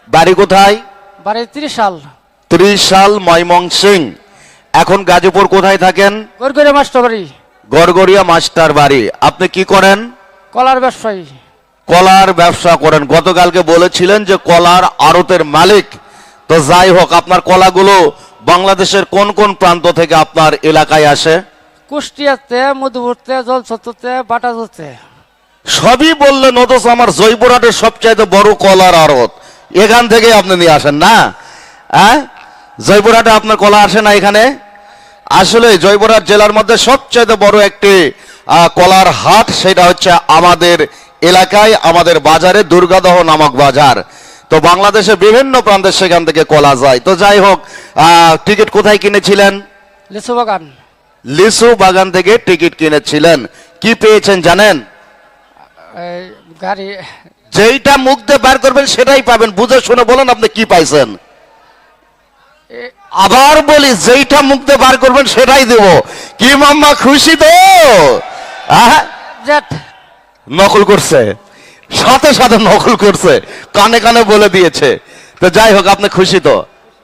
বাড়ি কোথায়? বাড়ি 30 সাল। 30 সাল ময়মনসিংহ। এখন গাজীপুর কোথায় থাকেন? গড়গড়িয়া মাস্টার বাড়ি। গড়গড়িয়া মাস্টার বাড়ি। আপনি কি করেন? কলার ব্যবসায়ী। কলার ব্যবসা করেন। গতকালকে বলেছিলেন যে কলার আড়তের মালিক। তো যাই হোক, আপনার কলাগুলো বাংলাদেশের কোন কোন প্রান্ত থেকে আপনার এলাকায় আসে? কুষ্টিয়াতে, মধুপুরতে, জলছত্রতে, বাটাজোতে। সবই বললেন, অথচ আমার জয়পুরহাটের সবচাইতে বড় কলার আড়ত এখান থেকে আপনি নিয়ে আসেন না? হ্যাঁ, জয়পুরহাটে আপনার কলা আসে না এখানে? আসলে জয়পুরহাট জেলার মধ্যে সবচাইতে বড় একটি কলার হাট, সেটা হচ্ছে আমাদের এলাকায়, আমাদের বাজারে, দুর্গাদহ নামক বাজার। তো বাংলাদেশের বিভিন্ন প্রান্তে সেখান থেকে কলা যায়। তো যাই হোক, টিকিট কোথায় কিনেছিলেন? লিচু বাগান। লিচু বাগান থেকে টিকিট কিনেছিলেন। কি পেয়েছেন জানেন? এই গাড়ি। যেইটা মুখ দিয়ে বার করবেন সেটাই পাবেন, বুঝে শুনে বলেন আপনি কি পাইছেন। আবার বলি, যেইটা মুখ দিয়ে বার করবেন সেটাই দেব। কি মাম্মা, খুশি তো? নকল করছে, সাথে সাথে নকল করছে, কানে কানে বলে দিয়েছে। তো যাই হোক, আপনি খুশি তো?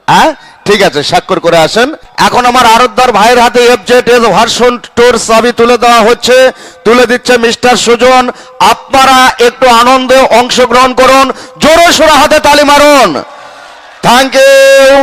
হ্যাঁ, ঠিক আছে, স্বাক্ষর করে আসেন। এখন আমার আরতদার ভাইয়ের হাতে FZ ভার্সন টোর চাবি তুলে দেওয়া হচ্ছে, তুলে দিচ্ছে মিস্টার সুজন। আপনারা একটু আনন্দে অংশগ্রহণ করুন, জোরে সোরে হাতে তালি মারুন। Thank you.